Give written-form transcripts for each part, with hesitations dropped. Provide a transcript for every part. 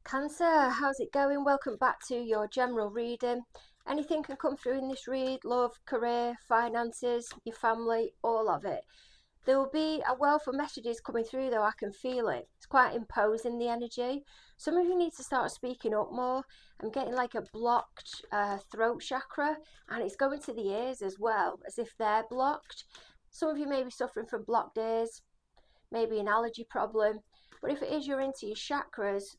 Cancer, how's it going? Welcome back to your general reading. Anything can come through in this read: love, career, finances, your family, all of it. There will be a wealth of messages coming through though, I can feel it. It's quite imposing, the energy. Some of you need to start speaking up more. I'm getting like a blocked throat chakra, and it's going to the ears as well, as if they're blocked. Some of you may be suffering from blocked ears, maybe an allergy problem. But if it is you're into your chakras,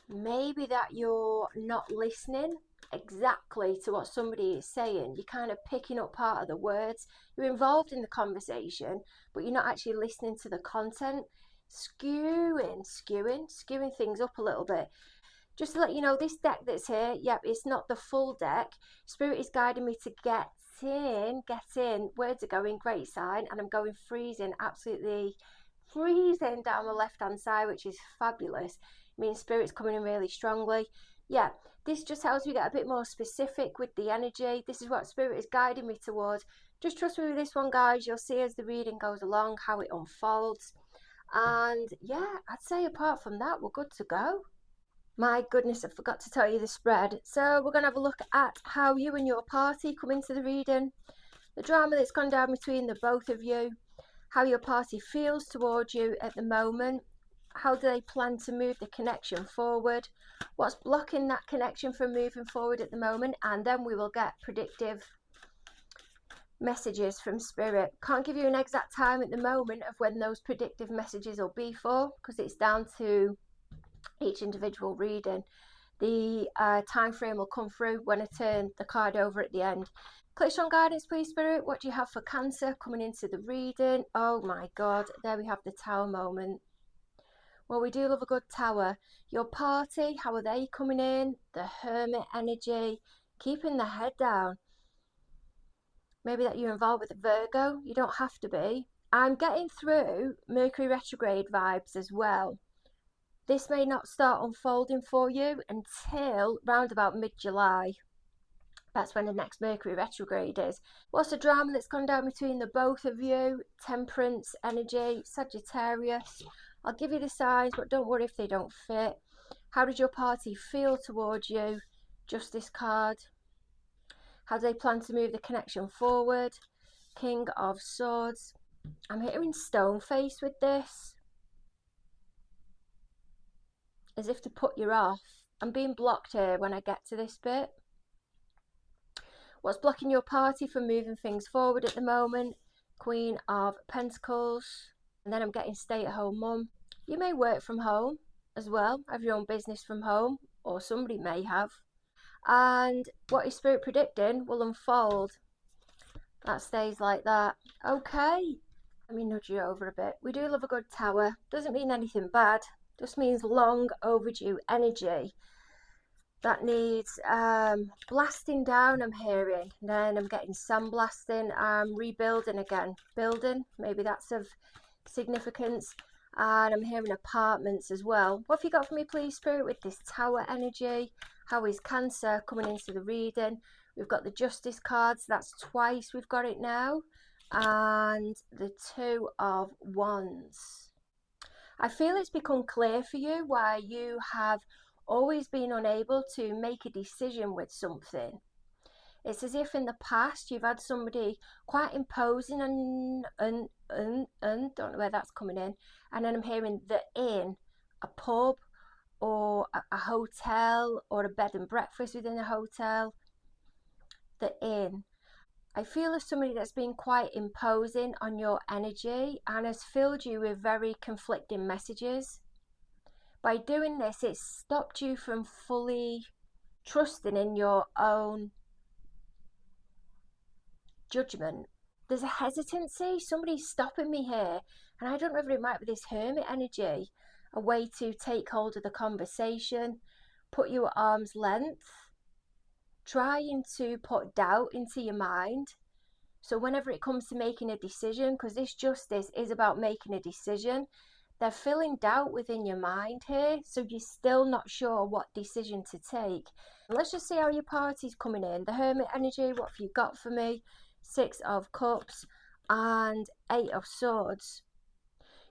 maybe that you're not listening exactly to what somebody is saying. You're kind of picking up part of the words. You're involved in the conversation, but you're not actually listening to the content. Skewing things up a little bit. Just to let you know, this deck that's here, yep, it's not the full deck. Spirit is guiding me to get in. Words are going great sign, and I'm going freezing, absolutely freezing down the left hand side, which is fabulous. Means spirit's coming in really strongly. Yeah, this just helps me get a bit more specific with the energy. This is what spirit is guiding me towards. Just trust me with this one, guys. You'll see as the reading goes along how it unfolds. And yeah, I'd say apart from that, we're good to go. My goodness, I forgot to tell you the spread. So we're going to have a look at how you and your party come into the reading, the drama that's gone down between the both of you, how your party feels towards you at the moment, how do they plan to move the connection forward, what's blocking that connection from moving forward at the moment, and then we will get predictive messages from spirit. Can't give you an exact time at the moment of when those predictive messages will be for, because it's down to each individual reading. The time frame will come through when I turn the card over at the end. Click on guidance, please, spirit. What do you have for Cancer coming into the reading? Oh my god, there we have the Tower moment. Well, we do love a good Tower. Your party, how are they coming in? The Hermit energy, keeping the head down. Maybe that you're involved with a Virgo. You don't have to be. I'm getting through Mercury retrograde vibes as well. This may not start unfolding for you until round about mid-July. That's when the next Mercury retrograde is. What's the drama that's gone down between the both of you? Temperance energy, Sagittarius. I'll give you the signs, but don't worry if they don't fit. How does your party feel towards you? Justice card. How do they plan to move the connection forward? King of Swords. I'm hearing stone face with this, as if to put you off. I'm being blocked here when I get to this bit. What's blocking your party from moving things forward at the moment? Queen of Pentacles. And then I'm getting stay-at-home mum. You may work from home as well, have your own business from home, or somebody may have. And what is spirit predicting will unfold. That stays like that. Okay, let me nudge you over a bit. We do love a good Tower. Doesn't mean anything bad. Just means long overdue energy that needs blasting down, I'm hearing. And then I'm getting sandblasting, rebuilding again. Building, maybe that's of significance. And I'm hearing apartments as well. What have you got for me, please, spirit, with this Tower energy? How is Cancer coming into the reading? We've got the Justice cards. That's twice we've got it now. And the Two of Wands. I feel it's become clear for you why you have always been unable to make a decision with something. It's as if in the past you've had somebody quite imposing and don't know where that's coming in. And then I'm hearing the inn, a pub or a hotel or a bed and breakfast within a hotel. The inn. I feel as somebody that's been quite imposing on your energy and has filled you with very conflicting messages. By doing this, it's stopped you from fully trusting in your own judgment. There's a hesitancy. Somebody's stopping me here, and I don't know if it might be this Hermit energy, a way to take hold of the conversation, put you at arm's length, trying to put doubt into your mind. So whenever it comes to making a decision, because this justice is about making a decision, they're filling doubt within your mind here, so you're still not sure what decision to take. Let's just see how your party's coming in. The Hermit energy, what have you got for me? Six of Cups and Eight of Swords.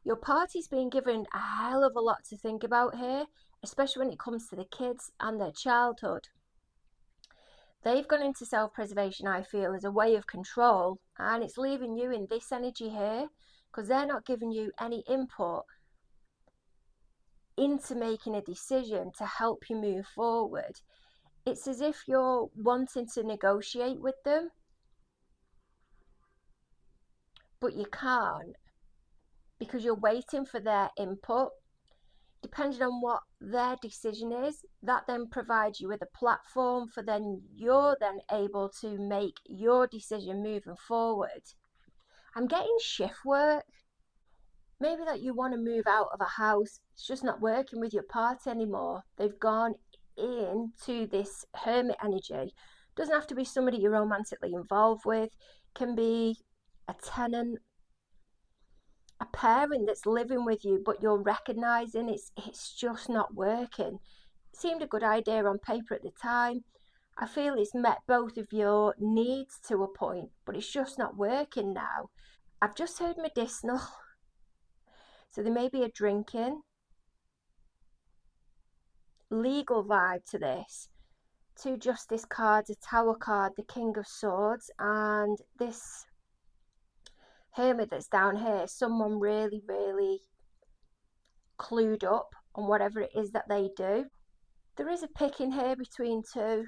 Your party's been given a hell of a lot to think about here. especially when it comes to the kids and their childhood. They've gone into self-preservation, I feel, as a way of control, and it's leaving you in this energy here because they're not giving you any input into making a decision to help you move forward. It's as if you're wanting to negotiate with them, but you can't because you're waiting for their input. Depending on what their decision is, that then provides you with a platform for then you're then able to make your decision moving forward. I'm getting shift work. Maybe that you want to move out of a house, it's just not working with your partner anymore. They've gone into this hermit energy. Doesn't have to be somebody you're romantically involved with, can be a tenant, a parent that's living with you, but you're recognizing it's just not working. It seemed a good idea on paper at the time. I feel it's met both of your needs to a point, but it's just not working now. I've just heard medicinal, so there may be a drinking, legal vibe to this. Two justice cards, a tower card, the king of swords, and this hermit that's down here, someone really, really clued up on whatever it is that they do. There is a pick in here between two.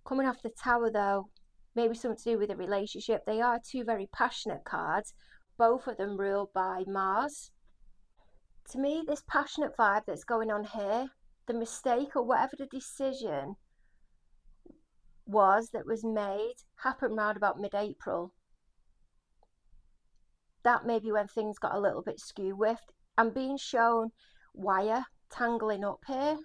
Coming off the tower though, maybe something to do with a relationship. They are two very passionate cards, both of them ruled by Mars. To me, this passionate vibe that's going on here, the mistake or whatever the decision was that was made happened around about mid-April. That may be when things got a little bit skew-whiffed. I'm being shown wire tangling up here,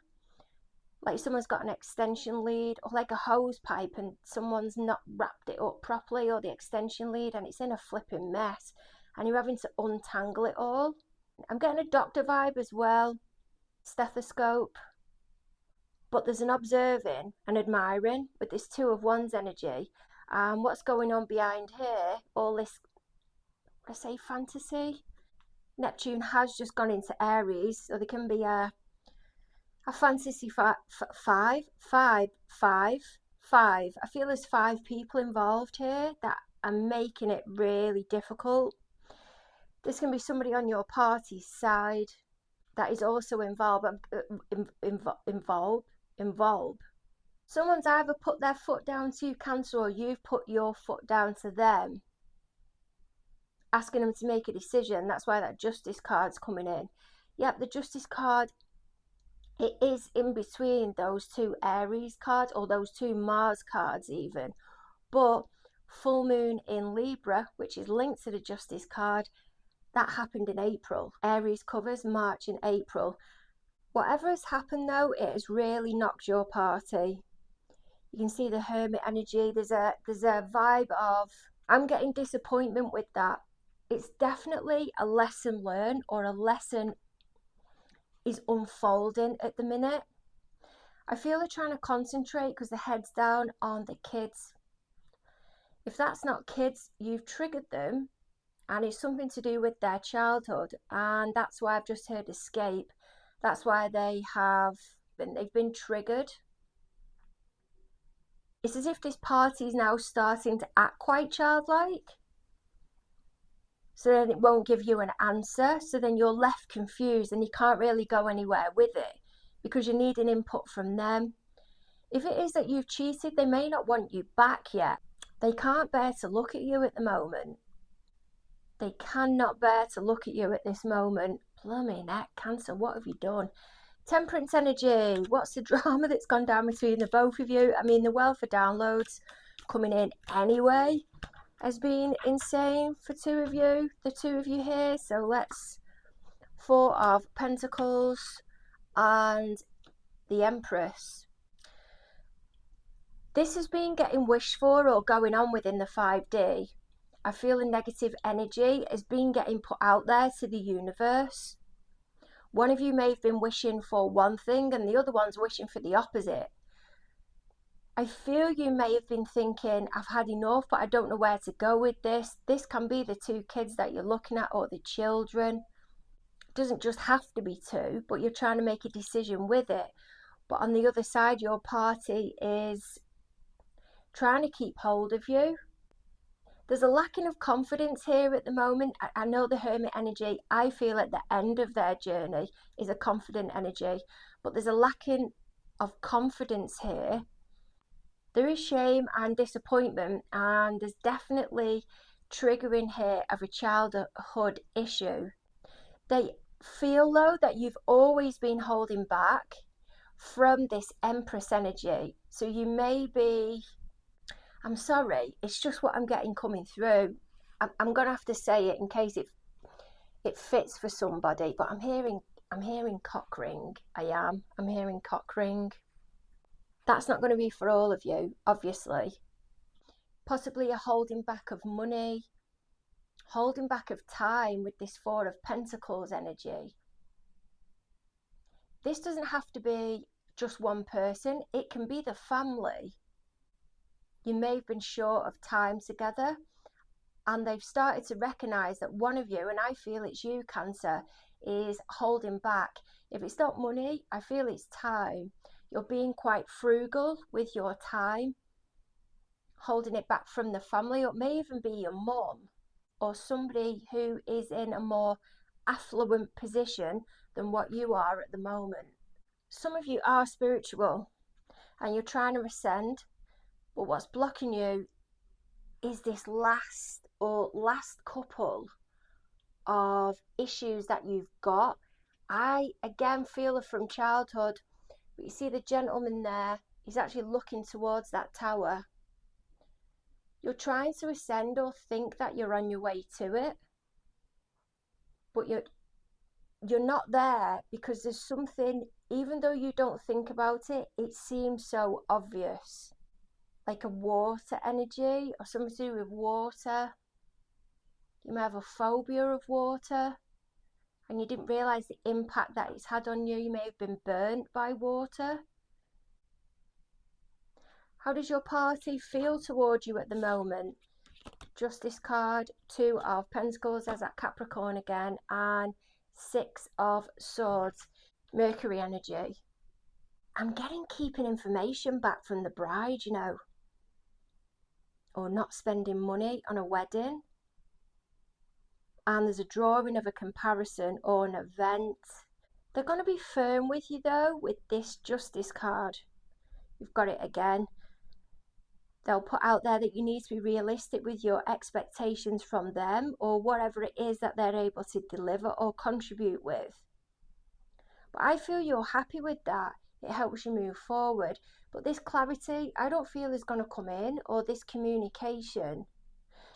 like someone's got an extension lead or like a hose pipe and someone's not wrapped it up properly, or the extension lead, and it's in a flipping mess and you're having to untangle it all. I'm getting a doctor vibe as well, stethoscope, but there's an observing and admiring with this two of wands energy. What's going on behind here, all this, I say, fantasy. Neptune has just gone into Aries, so there can be a fantasy five. I feel there's 5 people involved here that are making it really difficult. This can be somebody on your party's side that is also involved. Someone's either put their foot down to you, Cancer, or you've put your foot down to them, asking them to make a decision. That's why that justice card's coming in. Yep, the justice card, it is in between those two Aries cards, or those two Mars cards even. But full moon in Libra, which is linked to the justice card, that happened in April. Aries covers March and April. Whatever has happened though, it has really knocked your party. You can see the hermit energy. There's a vibe of, I'm getting disappointment with that. It's definitely a lesson learned, or a lesson is unfolding at the minute. I feel they're trying to concentrate because the head's down on the kids. If that's not kids, you've triggered them, and it's something to do with their childhood, and that's why I've just heard escape. That's why they've been triggered. It's as if this party is now starting to act quite childlike, so then it won't give you an answer, so then you're left confused and you can't really go anywhere with it because you need an input from them. If it is that you've cheated, they may not want you back yet. They can't bear to look at you at the moment. They cannot bear to look at you at this moment. Blooming heck, Cancer, what have you done? Temperance energy, what's the drama that's gone down between the both of you? I mean, the wealth of downloads coming in anyway has been insane for the two of you here. So let's, 4 of Pentacles and the Empress. This has been getting wished for or going on within the 5D. I feel a negative energy has been getting put out there to the universe. One of you may have been wishing for one thing and the other one's wishing for the opposite. I feel you may have been thinking, I've had enough, but I don't know where to go with this. This can be the 2 kids that you're looking at, or the children. It doesn't just have to be two, but you're trying to make a decision with it. But on the other side, your party is trying to keep hold of you. There's a lacking of confidence here at the moment. I know the Hermit energy, I feel at the end of their journey, is a confident energy, but there's a lacking of confidence here. There is shame and disappointment, and there's definitely triggering here of a childhood issue. They feel though that you've always been holding back from this Empress energy. So you may be, I'm sorry, it's just what I'm getting coming through. I'm gonna have to say it in case it fits for somebody, but I'm hearing cock ring. I'm hearing cock ring. That's not going to be for all of you, obviously. Possibly a holding back of money, holding back of time with this Four of Pentacles energy. This doesn't have to be just one person, it can be the family. You may have been short of time together, and they've started to recognize that one of you, and I feel it's you, Cancer, is holding back. If it's not money, I feel it's time. You're being quite frugal with your time, holding it back from the family. Or it may even be your mum or somebody who is in a more affluent position than what you are at the moment. Some of you are spiritual and you're trying to ascend, but what's blocking you is this last couple of issues that you've got. I again feel it from childhood, but you see the gentleman there, he's actually looking towards that tower. You're trying to ascend or think that you're on your way to it, but you're not there because there's something, even though you don't think about it, it seems so obvious. Like a water energy or something to do with water. You may have a phobia of water and you didn't realise the impact that it's had on you. You may have been burnt by water. How does your party feel towards you at the moment? Justice card, Two of Pentacles, there's that Capricorn again, and Six of Swords, Mercury energy. I'm getting keeping information back from the bride, you know, or not spending money on a wedding. And there's a drawing of a comparison or an event. They're going to be firm with you though with this Justice card. You've got it again. They'll put out there that you need to be realistic with your expectations from them or whatever it is that they're able to deliver or contribute with. But I feel you're happy with that. It helps you move forward. But this clarity, I don't feel is going to come in, or this communication.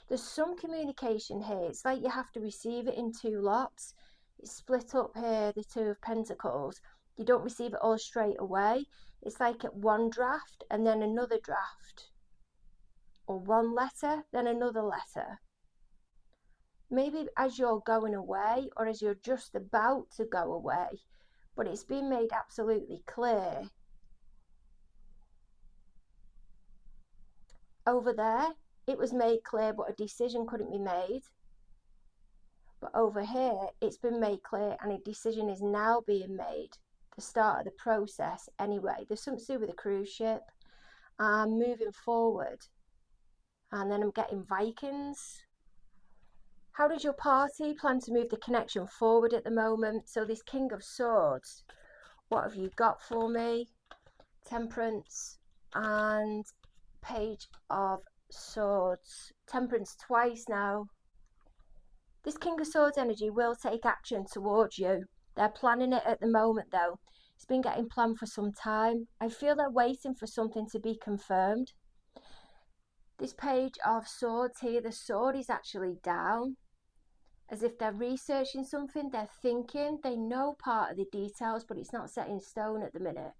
There's some communication here. It's like you have to receive it in two lots. It's split up here, the Two of Pentacles. You don't receive it all straight away. It's like at one draft and then another draft. Or one letter, then another letter. Maybe as you're going away or as you're just about to go away. But it's been made absolutely clear. Over there, it was made clear, but a decision couldn't be made. But over here, it's been made clear and a decision is now being made. The start of the process anyway. There's something to do with a cruise ship. Moving forward. And then I'm getting Vikings. How does your party plan to move the connection forward at the moment? So this King of Swords, what have you got for me? Temperance and Page of Swords. Temperance twice now. This King of Swords energy will take action towards you. They're planning it at the moment though. It's been getting planned for some time. I feel they're waiting for something to be confirmed. This Page of Swords here, the sword is actually down. As if they're researching something, they're thinking, they know part of the details, but it's not set in stone at the minute.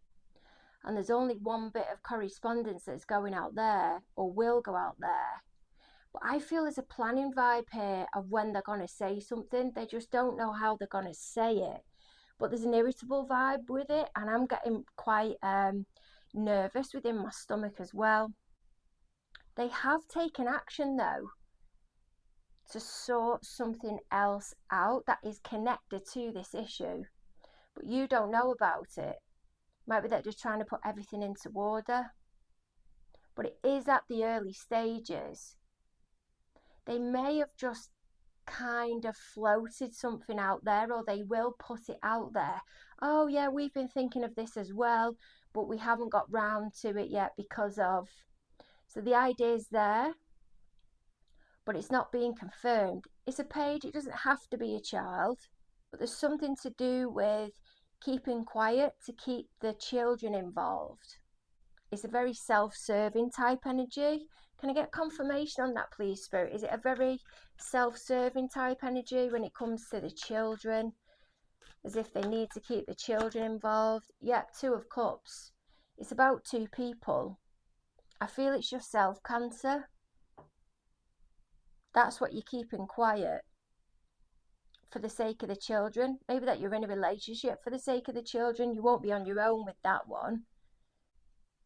And there's only one bit of correspondence that's going out there, or will go out there. But I feel there's a planning vibe here of when they're going to say something. They just don't know how they're going to say it. But there's an irritable vibe with it, and I'm getting quite nervous within my stomach as well. They have taken action though. to sort something else out that is connected to this issue, but you don't know about it. Might be that they're trying to put everything into order, but it is at the early stages. They may have just kind of floated something out there, or they will put it out there. Oh yeah, we've been thinking of this as well, but we haven't got round to it yet because of. So the idea is there, but it's not being confirmed. It's a page, it doesn't have to be a child, but there's something to do with keeping quiet to keep the children involved. It's a very self-serving type energy. Can I get confirmation on that, please, Spirit? Is it a very self-serving type energy when it comes to the children? As if they need to keep the children involved? Yep, Two of Cups. It's about two people. I feel it's yourself, Cancer. That's what you're keeping quiet for the sake of the children. Maybe that you're in a relationship for the sake of the children. You won't be on your own with that one.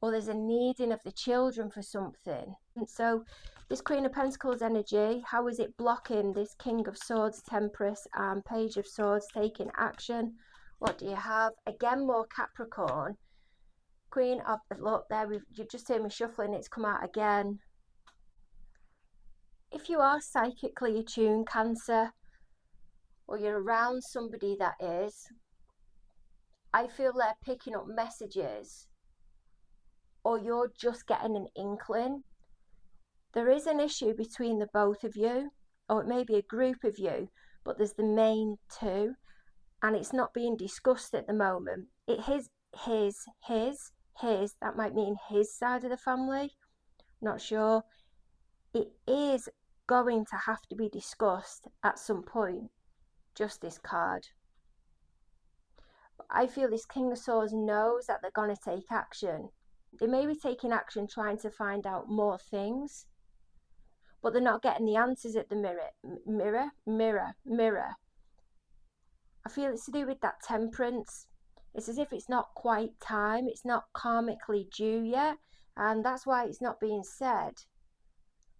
Or there's a needing of the children for something. And so this Queen of Pentacles energy, how is it blocking this King of Swords, Temperance, and Page of Swords taking action? What do you have? Again, more Capricorn. Queen of, look there, you've just heard me shuffling, it's come out again. If you are psychically attuned, Cancer, or you're around somebody that is, I feel they're picking up messages, or you're just getting an inkling. There is an issue between the both of you, or it may be a group of you, but there's the main two, and it's not being discussed at the moment. It is his, that might mean his side of the family, not sure. It is going to have to be discussed at some point. Justice card. I feel this King of Swords knows that they're going to take action. They may be taking action trying to find out more things, but they're not getting the answers at the mirror. I feel it's to do with that Temperance. It's as if it's not quite time, it's not karmically due yet, and that's why it's not being said.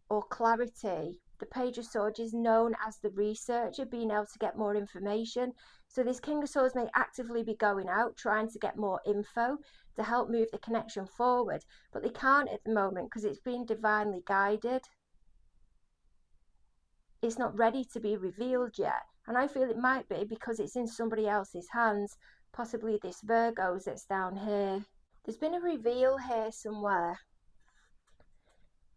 Or clarity. The Page of Swords is known as the researcher, being able to get more information. So this King of Swords may actively be going out, trying to get more info to help move the connection forward. But they can't at the moment because it's been divinely guided. It's not ready to be revealed yet. And I feel it might be because it's in somebody else's hands, possibly this Virgo's that's down here. There's been a reveal here somewhere.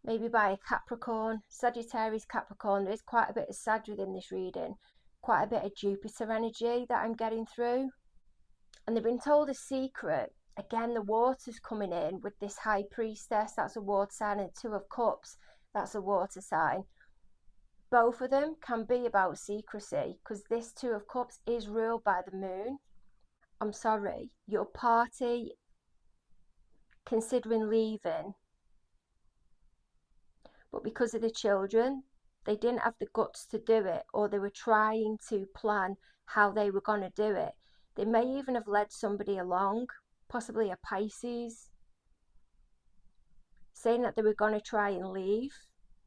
Maybe by a Capricorn, Sagittarius, Capricorn. There is quite a bit of Sag within this reading, quite a bit of Jupiter energy that I'm getting through. And they've been told a secret. Again, the water's coming in with this High Priestess, that's a water sign, and Two of Cups, that's a water sign. Both of them can be about secrecy because this Two of Cups is ruled by the moon. I'm sorry, your party considering leaving, but because of the children, they didn't have the guts to do it, or they were trying to plan how they were going to do it. They may even have led somebody along, possibly a Pisces, saying that they were going to try and leave,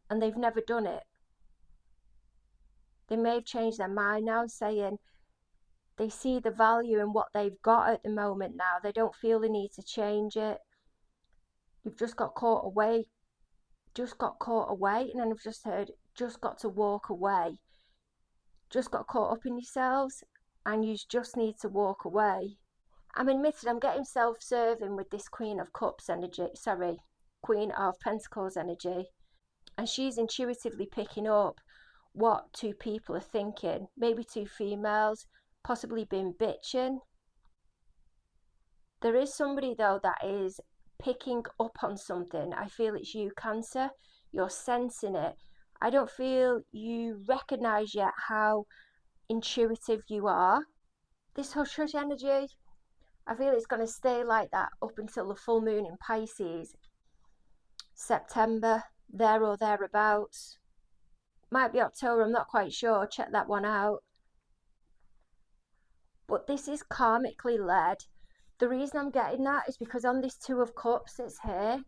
and they've never done it. They may have changed their mind now, saying they see the value in what they've got at the moment now. They don't feel the need to change it. You've just got caught away. And then I've just heard, just got to walk away. Just got caught up in yourselves, and you just need to walk away. I'm admitted I'm getting self-serving with this Queen of Cups energy, Queen of Pentacles energy. And she's intuitively picking up what two people are thinking. Maybe two females, possibly been bitching. There is somebody though that is picking up on something. I feel it's you, Cancer. You're sensing it. I don't feel you recognize yet how intuitive you are. This hush hush energy, I feel it's going to stay like that up until the full moon in Pisces, September, there or thereabouts. Might be October, I'm not quite sure. Check that one out. But this is karmically led. The reason I'm getting that is because on this Two of Cups, it's here.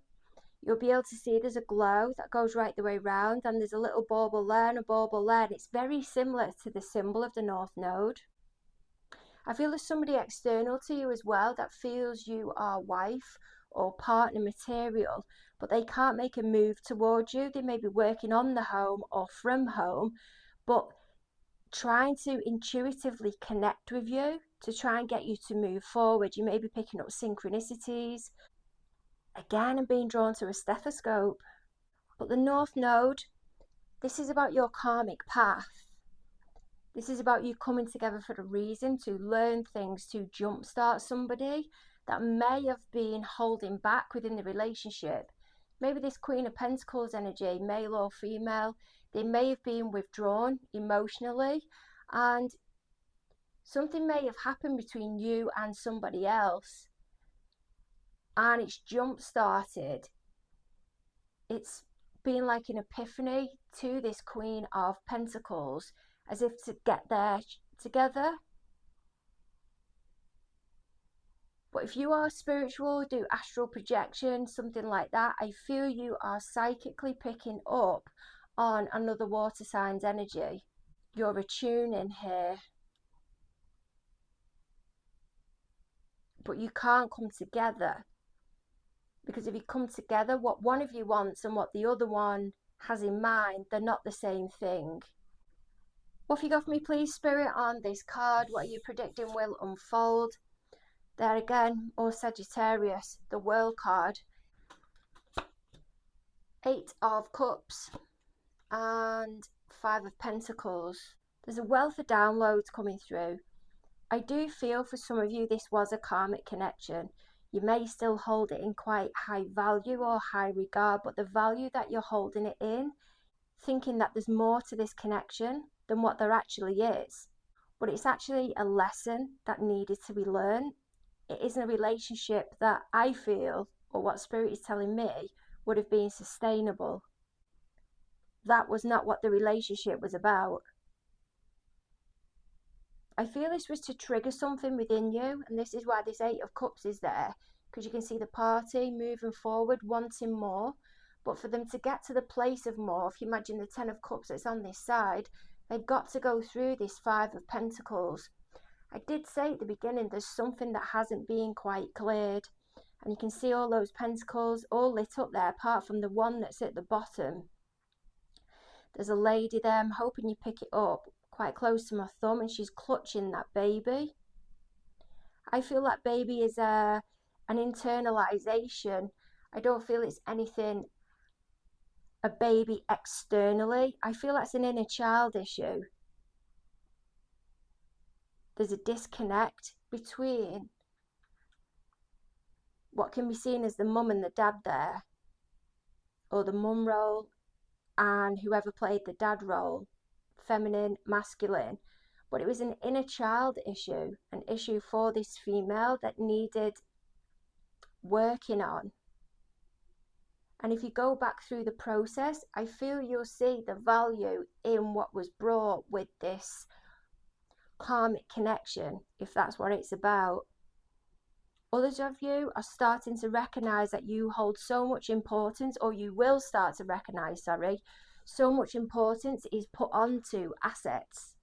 you'll be able to see there's a glow that goes right the way round, and there's a little bauble there and a bauble there, and it's very similar to the symbol of the North Node. I feel there's somebody external to you as well that feels you are wife or partner material, but they can't make a move towards you. They may be working on the home or from home, but trying to intuitively connect with you to try and get you to move forward. You may be picking up synchronicities. Again, I'm being drawn to a stethoscope. But the North Node, this is about your karmic path. This is about you coming together for a reason, to learn things, to jumpstart somebody that may have been holding back within the relationship. Maybe this Queen of Pentacles energy, male or female, they may have been withdrawn emotionally, and something may have happened between you and somebody else, and it's jump-started. It's been like an epiphany to this Queen of Pentacles, as if to get there together. But if you are spiritual, do astral projection, something like that, I feel you are psychically picking up on another water sign's energy. You're attuning here. But you can't come together, because if you come together, what one of you wants and what the other one has in mind, they're not the same thing. What have you got for me, please, Spirit, on this card? What are you predicting will unfold? There again, or Sagittarius, the World card. 8 of Cups and 5 of Pentacles. There's a wealth of downloads coming through. I do feel for some of you this was a karmic connection. You may still hold it in quite high value or high regard, but the value that you're holding it in, thinking that there's more to this connection than what there actually is. But it's actually a lesson that needed to be learned. It isn't a relationship that I feel, or what Spirit is telling me, would have been sustainable. That was not what the relationship was about. I feel this was to trigger something within you, and this is why this 8 of Cups is there, because you can see the party moving forward, wanting more. But for them to get to the place of more, if you imagine the 10 of Cups that's on this side, they've got to go through this 5 of Pentacles. I did say at the beginning there's something that hasn't been quite cleared, and you can see all those pentacles all lit up there, apart from the one that's at the bottom. There's a lady there, I'm hoping you pick it up, quite close to my thumb, and she's clutching that baby. I feel that baby is an internalization. I don't feel it's anything, a baby externally. I feel that's an inner child issue. There's a disconnect between what can be seen as the mum and the dad there, or the mum role and whoever played the dad role, feminine, masculine. But it was an inner child issue, an issue for this female that needed working on. And if you go back through the process, I feel you'll see the value in what was brought with this karmic connection, if that's what it's about. Others of you are starting to recognize that you hold so much importance, or you will start to recognize, so much importance is put onto assets,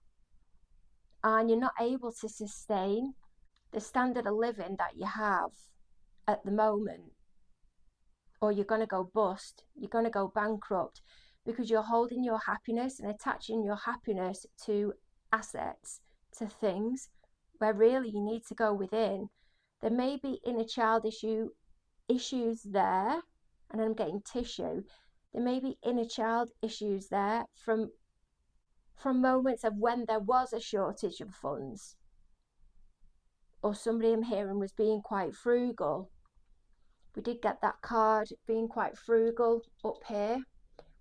and you're not able to sustain the standard of living that you have at the moment, or you're going to go bust, you're going to go bankrupt, because you're holding your happiness and attaching your happiness to assets, to things, where really you need to go within. There may be inner child issues there, and I'm getting tissue. There may be inner child issues there from moments of when there was a shortage of funds, or somebody I'm hearing was being quite frugal. We did get that card, being quite frugal up here,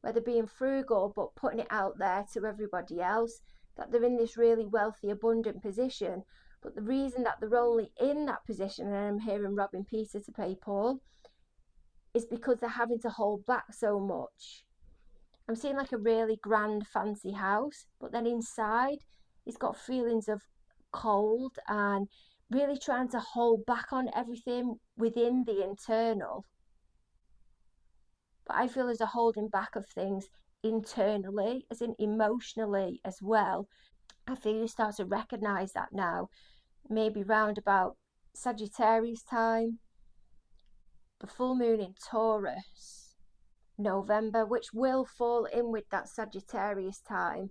where they're being frugal but putting it out there to everybody else that they're in this really wealthy, abundant position. But the reason that they're only in that position, and I'm hearing robbing Peter to pay Paul, is because they're having to hold back so much. I'm seeing like a really grand fancy house, but then inside it's got feelings of cold and really trying to hold back on everything within the internal. But I feel there's a holding back of things internally, as in emotionally as well. I feel you start to recognize that now, maybe round about Sagittarius time, the full moon in Taurus, November, which will fall in with that Sagittarius time.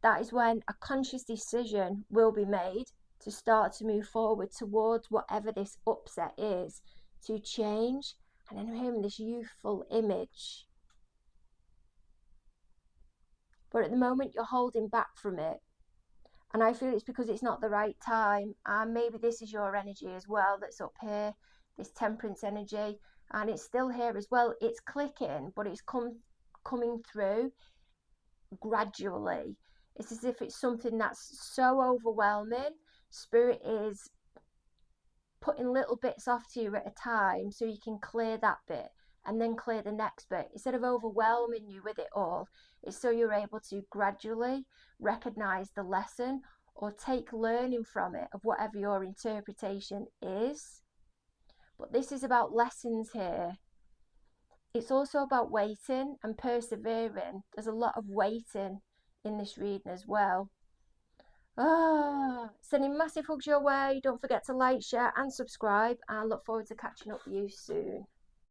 That is when a conscious decision will be made to start to move forward towards whatever this upset is, to change. And then I'm hearing this youthful image. But at the moment, you're holding back from it. And I feel it's because it's not the right time. And maybe this is your energy as well that's up here, this temperance energy. And it's still here as well. It's clicking, but it's coming through gradually. It's as if it's something that's so overwhelming. Spirit is putting little bits off to you at a time so you can clear that bit and then clear the next bit. Instead of overwhelming you with it all, it's so you're able to gradually recognize the lesson or take learning from it of whatever your interpretation is. But this is about lessons here. It's also about waiting and persevering. There's a lot of waiting in this reading as well. Sending massive hugs your way. Don't forget to like, share and subscribe. I look forward to catching up with you soon.